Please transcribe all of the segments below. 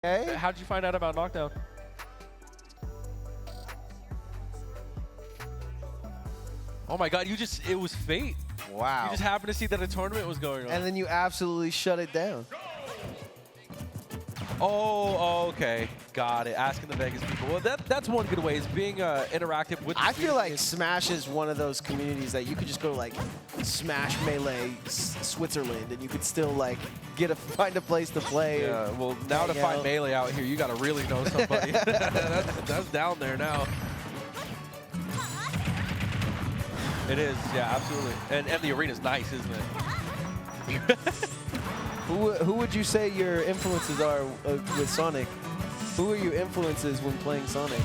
Okay. How did you find out about Knockdown? Oh my god, it was fate. Wow. You just happened to see that a tournament was going on. And then you absolutely shut it down. Oh, okay. Got it. Asking the Vegas people. Well, that's one good way, is being interactive with the I feel like community. Smash is one of those communities that you could just go to like Smash Melee Switzerland and you could still like find a place to play. Yeah, well, now to find Melee out here, you got to really know somebody. that's down there now. It is, yeah, absolutely. And the arena's nice, isn't it? Who would you say your influences are with Sonic? Who are your influences when playing Sonic?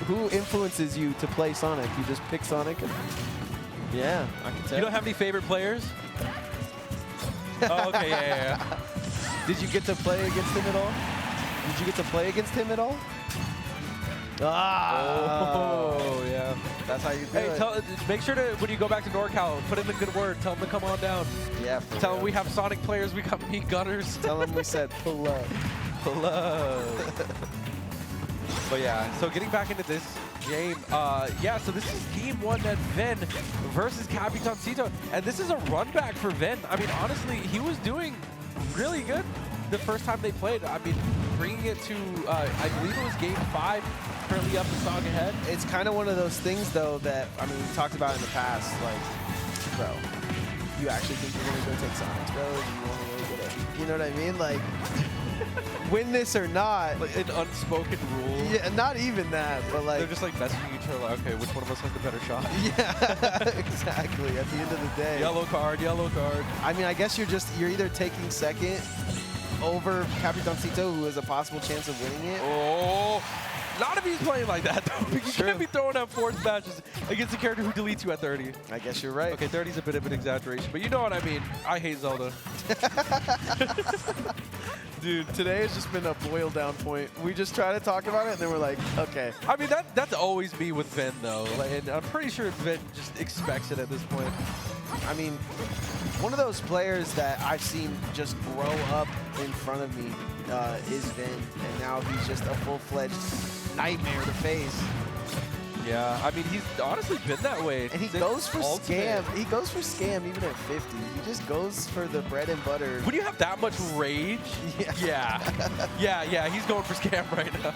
Who influences you to play Sonic? You just pick Sonic? Yeah, I can tell. You don't have any favorite players? Oh, okay, yeah. Did you get to play against him at all? Did you get to play against him at all? Ah! Oh, yeah. That's how you do it. Make sure to, when you go back to NorCal, put in the good word. Tell them to come on down. Yeah, tell them we have Sonic players, we got meat gunners. Tell them we said pull up. Pull up. But yeah, so getting back into this game, yeah, so this is game one at Ven versus Capitancito. And this is a run back for Ven. I mean, honestly, he was doing really good the first time they played. I mean, bringing it to, I believe it was game 5, currently up a song ahead. It's kind of one of those things, though, that, I mean, we talked about in the past, like, bro, you actually think you're going to go take Sonics, bro? You only really gonna, you know what I mean? Like, win this or not. Like an unspoken rule. Yeah, not even that, but like. They're just like messaging each other like, okay, which one of us has the better shot? Yeah, exactly, at the end of the day. Yellow card, yellow card. I mean, I guess you're either taking second over Capitancito, who has a possible chance of winning it. Oh, not if he's playing like that, though. You can't be throwing out forced matches against a character who deletes you at 30. I guess you're right. Okay, 30 is a bit of an exaggeration, but you know what I mean. I hate Zelda. Dude, today has just been a boil down point. We just try to talk about it, and then we're like, okay. I mean, that's always me with Ven, though. Like, and I'm pretty sure Ven just expects it at this point. I mean, one of those players that I've seen just grow up in front of me is Ven, and now he's just a full-fledged nightmare to face. Yeah, I mean, he's honestly been that way. And he goes for scam. He goes for scam even at 50. He just goes for the bread and butter. When you have that much rage, yeah, yeah, he's going for scam right now.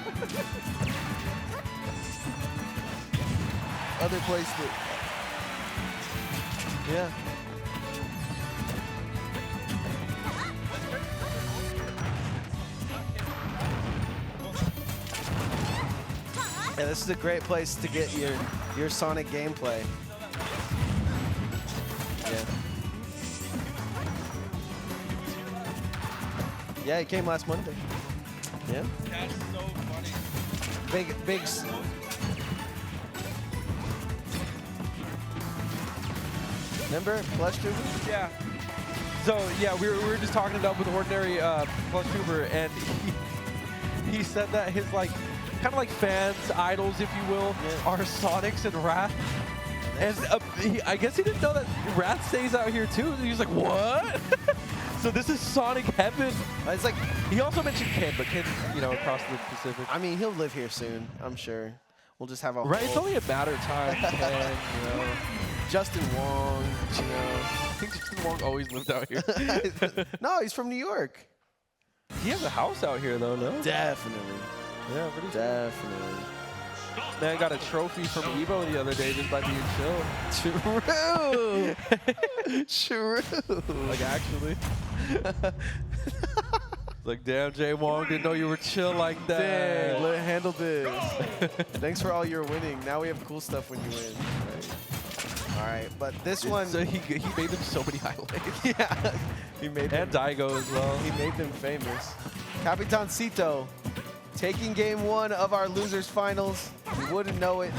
Other place that, yeah. Yeah, this is a great place to get your Sonic gameplay. Yeah. Yeah, he came last Monday. Yeah. That's so funny. Big. Remember Plush Tuber? Yeah. So yeah, we were just talking it up with Ordinary Plush Tuber, and he said that his kind of like fans, idols, if you will, are Sonics and Wrath. And I guess he didn't know that Wrath stays out here too. He was like, what? So this is Sonic heaven. It's like, he also mentioned Ken, but Ken, you know, across the Pacific. I mean, he'll live here soon, I'm sure. We'll just have a Right, it's only a matter of time. Ken, you know. Justin Wong, you know. I think Justin Wong always lived out here. No, he's from New York. He has a house out here, though, no? Definitely. Yeah, pretty Definitely. Man got a trophy from Evo the other day just by being chill. True. True. Like, actually. Like, damn, Jay Wong, didn't know you were chill like that. Dang, let handle this. Thanks for all your winning. Now we have cool stuff when you win. All right, but this one. So he made them so many highlights. Yeah. He made them. And Daigo as well. He made them famous. Capitancito taking game one of our losers finals. You wouldn't know it.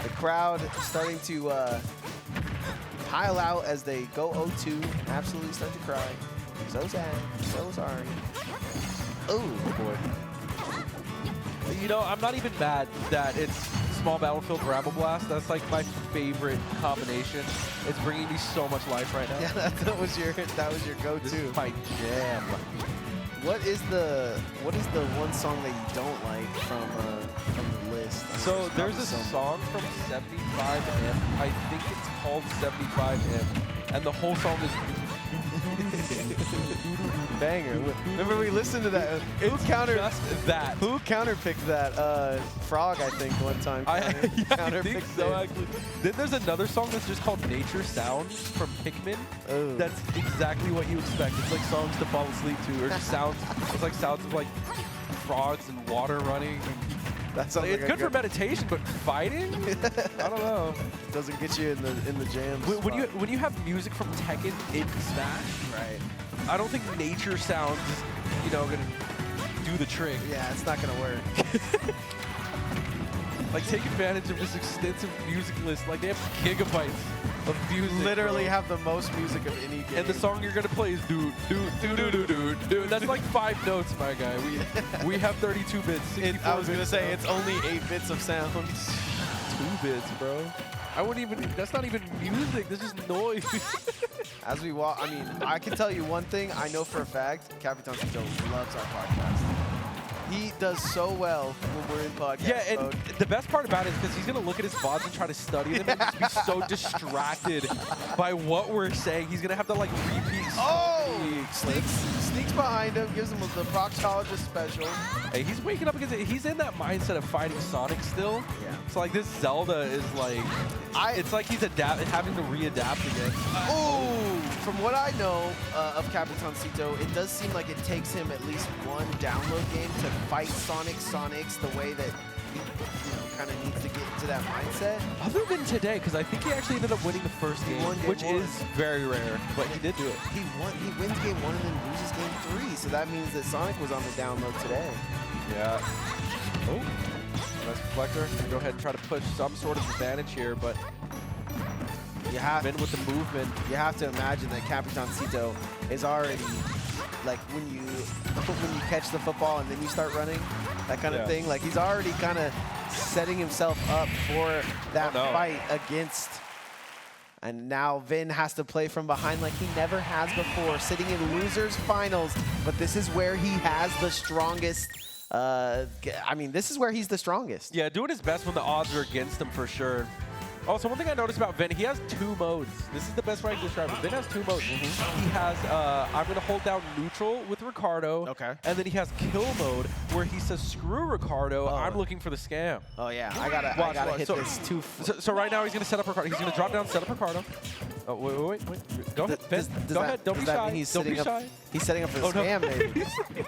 The crowd starting to pile out as they go 0-2. Absolutely start to cry. So sad. So sorry. Oh boy. You know, I'm not even mad that it's Small Battlefield Rabble Blast. That's like my favorite combination. It's bringing me so much life right now. Yeah, that was your go-to. This is my jam. What is the one song that you don't like from the list? So there's a probably song from 75M. I think it's called 75M, and the whole song is banger. Remember we listened to that. Who just that. Who counterpicked that? Frog, I think, one time. I think Counterpicked so, it. actually. Then there's another song that's just called Nature Sounds from Pikmin. Oh. That's exactly what you expect. It's like songs to fall asleep to, or just sounds. It's like sounds of like frogs and water running. That sounds It's like good for meditation, but fighting? I don't know. Doesn't get you in the jam. When you have music from Tekken in Smash, right? I don't think Nature Sounds is, gonna do the trick. Yeah, it's not gonna work. Like, take advantage of this extensive music list. Like, they have gigabytes of music. Literally bro. have the most music of any game. And the song you're gonna play is do. That's like 5 notes, my guy. We have 32 bits. 64 I was gonna bits, say bro. it's only 8 bits of sound. 2 bits, bro. I wouldn't even. That's not even music. That's just noise. As we walk, I mean, I can tell you one thing. I know for a fact, Capitancito loves our podcast. He does so well when we're in podcast Yeah, and mode. the best part about it is because he's going to look at his VODs and try to study them and just be so distracted by what we're saying. He's going to have to, like, repeat Sneaks behind him, gives him the proctologist special. Hey, he's waking up against it. He's in that mindset of fighting Sonic still. Yeah. So, like, this Zelda is, like, it's like he's having to readapt again. Oh, from what I know of Capitancito, it does seem like it takes him at least one download game to fight Sonics the way that he, kind of needs to get into that mindset. Other than today, because I think he actually ended up winning the first game, which is very rare, but he did do it. He wins game 1 and then loses game 3, so that means that Sonic was on the download today. Yeah. Oh, nice reflector. Go ahead and try to push some sort of advantage here, but You have Vin with the movement. You have to imagine that Capitancito is already like when you catch the football and then you start running, that kind of thing. Like he's already kind of setting himself up for that fight against. And now Vin has to play from behind like he never has before, sitting in losers finals. But this is where he has the strongest. I mean, this is where he's the strongest. Yeah, doing his best when the odds are against him for sure. Also, one thing I noticed about Vin, he has 2 modes. This is the best way I can describe it. Vin has 2 modes. He has, I'm going to hold down neutral with Ricardo. Okay. And then he has kill mode where he says, screw Ricardo, I'm looking for the scam. Oh, yeah. I gotta hit this too. So right now he's going to set up Ricardo. He's going to drop down, set up Ricardo. Oh, wait. Go ahead, Vin. Go ahead. Don't be shy. Don't be shy. He's setting up for the scam, maybe.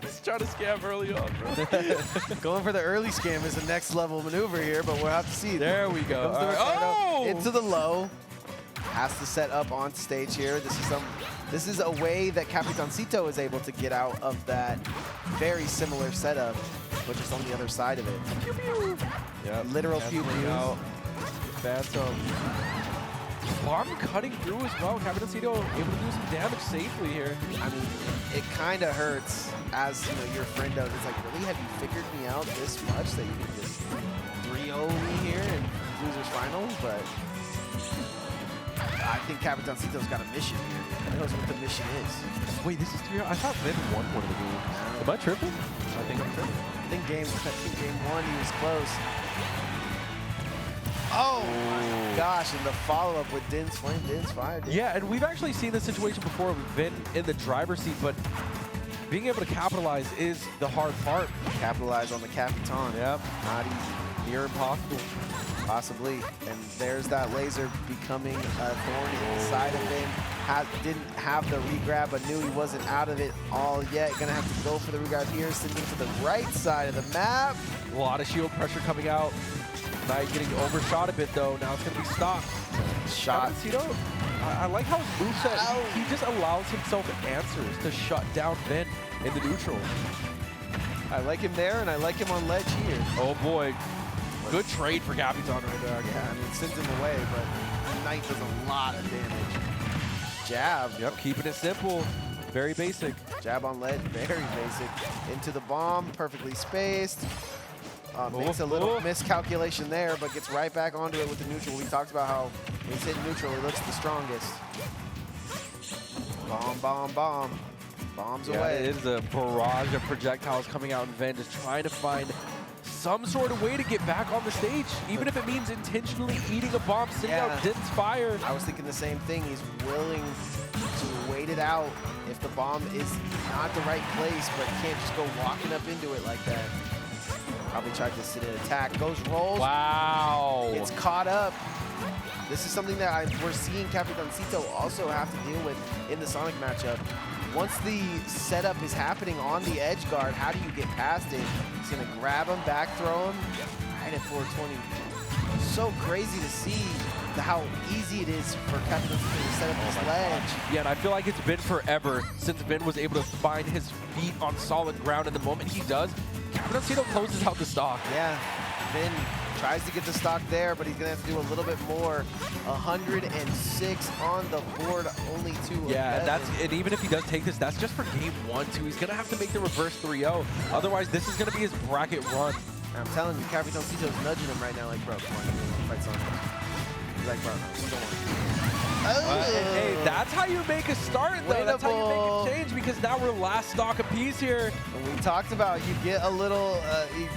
He's trying to scam early on, bro. Going for the early scam is the next level maneuver here, but we'll have to see. There we go. Into the low. Has to set up on stage here. This is a way that Capitancito is able to get out of that very similar setup, but just on the other side of it. Pew pew. Yeah. Literal pew pew. Phantom. Bomb cutting through as well. Capitancito able to do some damage safely here. I mean, it kind of hurts as your friend knows. It's like, really, have you figured me out this much that you can just 3-0 me here in losers finals? But I think Capitancito's got a mission here. He knows what the mission is. Wait, this is 3-0? I thought Vin won one of the games. Am I tripping? I think I'm tripping. I think game 1 he was close. Oh my gosh, and the follow-up with Din's Flame, Din's Fire. Yeah, and we've actually seen this situation before with Vin in the driver's seat, but being able to capitalize is the hard part. Capitalize on the Capitan. Yep. Not easy. Near impossible. Possibly. And there's that laser becoming a thorn in the side of Vin. Didn't have the regrab, but knew he wasn't out of it all yet. Gonna have to go for the regrab here, sending to the right side of the map. A lot of shield pressure coming out. Knight getting overshot a bit though. Now it's gonna be stopped. Shot. Capitancito, I like how his moveset, he just allows himself answers to shut down Vin in the neutral. I like him there, and I like him on ledge here. Oh boy. Good trade for Capitan right there. Yeah, I mean, sends him away, but Knight does a lot of damage. Jab. Yep, keeping it simple. Very basic. Jab on ledge, very basic. Into the bomb, perfectly spaced. Makes a little miscalculation there, but gets right back onto it with the neutral. We talked about how when he's hitting neutral, he looks the strongest. Bomb, bomb, bomb. Bombs Yeah, away. it is a barrage of projectiles coming out, and Ven just trying to find some sort of way to get back on the stage, even if it means intentionally eating a bomb, sitting out Din's fire. I was thinking the same thing. He's willing to wait it out if the bomb is not the right place, but can't just go walking up into it like that. Probably tried to sit in attack. Goes rolls. Wow. Gets caught up. This is something that we're seeing Capitancito also have to deal with in the Sonic matchup. Once the setup is happening on the edge guard, how do you get past it? He's gonna grab him, back throw him, right at 420. So crazy to see how easy it is for Capitancito to set up this ledge. Yeah, and I feel like it's been forever since Vin was able to find his feet on solid ground, and the moment he does, Capitancito closes out the stock. Yeah, Vin tries to get the stock there, but he's gonna have to do a little bit more. 106 on the board, only 2. Yeah, and even if he does take this, that's just for game 1, too. He's gonna have to make the reverse 3-0. Otherwise, this is gonna be his bracket run. I'm telling you, Capitancito's nudging him right now, like, bro, come on, you want to fight Sonic? He's like, bro, come on. Hey, that's how you make a start, though. That's how you make a change, because now we're last stock apiece here. And we talked about, you get a little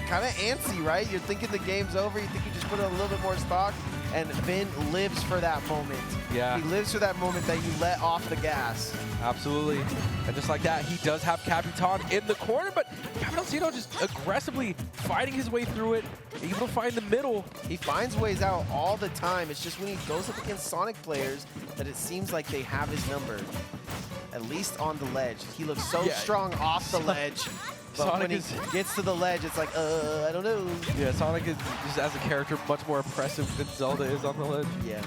kind of antsy, right? You're thinking the game's over. You think you just put in a little bit more stock, and Vin lives for that moment. Yeah. He lives for that moment that you let off the gas. Absolutely. And just like that, he does have Capitan in the corner, but Capitancito just aggressively fighting his way through it, able to find the middle. He finds ways out all the time. It's just when he goes up against Sonic players that it seems like they have his number, at least on the ledge. He looks so strong off the ledge. But Sonic when he gets to the ledge, it's like, I don't know. Yeah, Sonic is just as a character much more oppressive than Zelda is on the ledge. Yeah.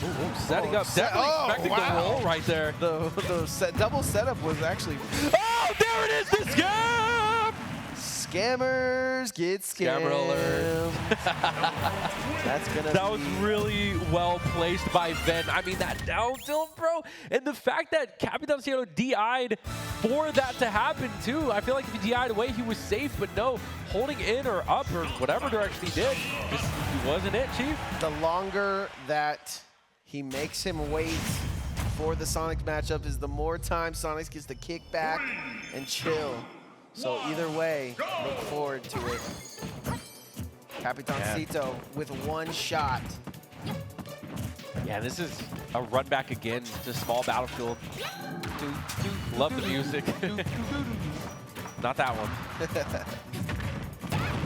Ooh, setting up, definitely expecting the roll right there. The double setup was actually... Oh, there it is, the scam! Scammers get scammed. Scammer alert. That's gonna That was really well placed by Ven. I mean, that down tilt, bro. And the fact that Capitancito DI'd for that to happen, too. I feel like if he DI'd away, he was safe, but no, holding in or up or whatever direction he did, just he wasn't it, Chief. The longer that he makes him wait for the Sonic matchup is the more time Sonic gets to kick back and chill. So either way, look forward to it. Capitancito with one shot. Yeah, this is a run back again to small battlefield. Love the music. Not that one.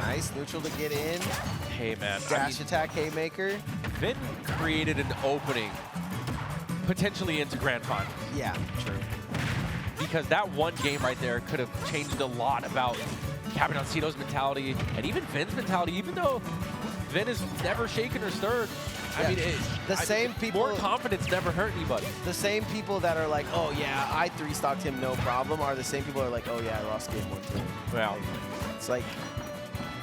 Nice, neutral to get in. Hey, man. Dash attack haymaker. Vin created an opening potentially into Grand Finals. Yeah, true. Because that one game right there could have changed a lot about Capitancito's mentality and even Vin's mentality, even though Vin is never shaken or stirred. Yeah. I mean, more confidence never hurt anybody. The same people that are like, oh yeah, I 3-stocked him, no problem, are the same people that are like, oh yeah, I lost game 1 too. Wow. It's like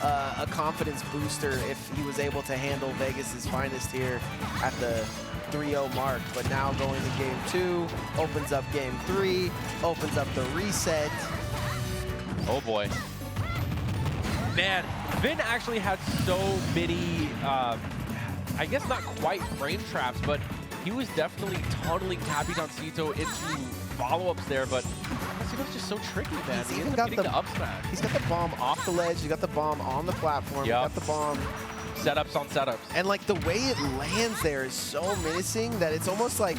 a confidence booster if he was able to handle Vegas's finest here at the 3-0 mark, but now going to game 2, opens up game 3, opens up the reset. Oh boy. Man, Vin actually had so many, I guess not quite frame traps, but he was definitely tunneling Capitancito into follow-ups there, but Capitancito's just so tricky, man. He's even got the up smash. He's got the bomb off the ledge, he's got the bomb on the platform, he's got the bomb. Setups on setups. And like the way it lands there is so menacing that it's almost like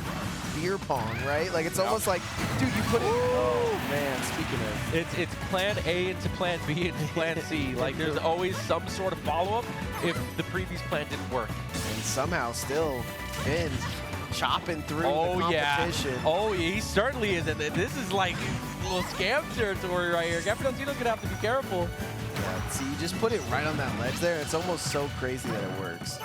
beer pong, right? Like it's almost like, dude, you put it. Oh man, speaking of. It's plan A into plan B into plan C. Like there's always some sort of follow-up if the previous plan didn't work. And somehow still Vin chopping through the competition. Oh, he certainly is. And this is like a little scam territory right here. Capitancito's gonna have to be careful. Yeah, see, you just put it right on that ledge there. It's almost so crazy that it works.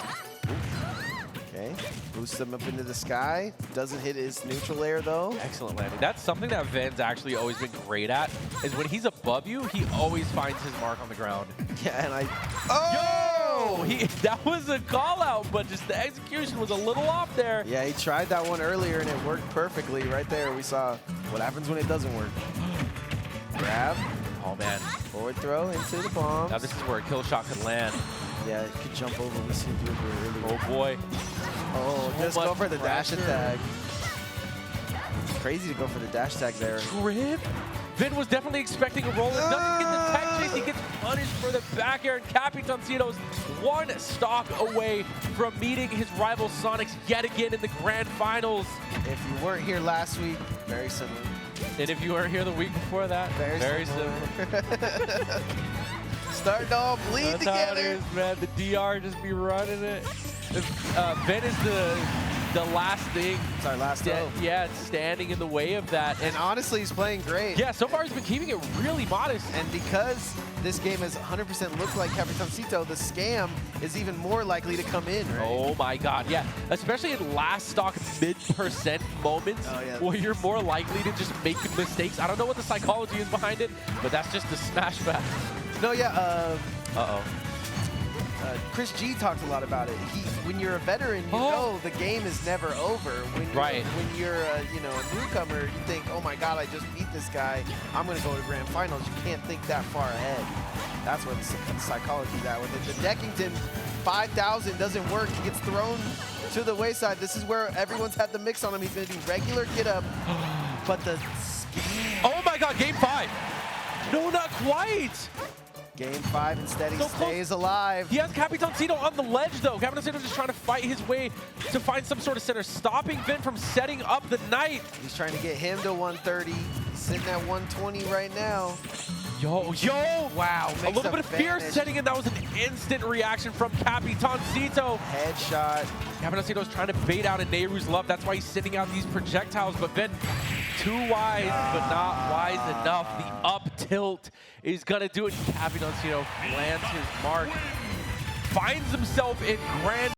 Okay, boosts him up into the sky. Doesn't hit his neutral air though. Excellent landing. That's something that Ven's actually always been great at, is when he's above you, he always finds his mark on the ground. Yeah, and that was a call out, but just the execution was a little off there. Yeah, he tried that one earlier and it worked perfectly. Right there, we saw what happens when it doesn't work. Grab. Oh man. Forward throw into the bomb. Now this is where a kill shot could land. Yeah, it could jump over. We see him do it earlier. Oh boy. Oh, just go for the dash attack. Crazy to go for the dash tag there. Trip? Vin was definitely expecting a roll. It doesn't get the tech chase. He gets punished for the back air. And Capitancito's one stock away from meeting his rival Sonics yet again in the grand finals. If you weren't here last week, very similar. And if you weren't here the week before that, very similar. Starting to all bleed That's together. how it is, man. The DR just be running it. Vin is the last thing. It's our last throw. Yeah, it's standing in the way of that. And honestly, he's playing great. Yeah, so far he's been keeping it really modest. And because this game has 100% looked like Capitancito, the scam is even more likely to come in, right? Oh my god, yeah. Especially in last stock mid-percent moments where you're more likely to just make mistakes. I don't know what the psychology is behind it, but that's just the smash back. No, yeah. Uh-oh. Chris G talked a lot about it. When you're a veteran, you know the game is never over. When you're a newcomer, you think, oh my God, I just beat this guy. I'm gonna go to grand finals. You can't think that far ahead. That's where the psychology's at with it. The Deckington 5000 doesn't work. He gets thrown to the wayside. This is where everyone's had the mix on him. He's gonna do regular get up, but the oh my God, game 5. No, not quite. Game 5, instead he So stays alive. He has Capitancito on the ledge, though. Capitancito just trying to fight his way to find some sort of center, stopping Vin from setting up the knight. He's trying to get him to 130. Sitting at 120 right now. Yo! Wow, a little bit of fear setting in. That was an instant reaction from Capitancito. Headshot. Capitancito's trying to bait out a Nehru's love. That's why he's sending out these projectiles. But Vin, too wise, but not wise enough. The up tilt is going to do it. Capitancito lands his mark. Finds himself in grand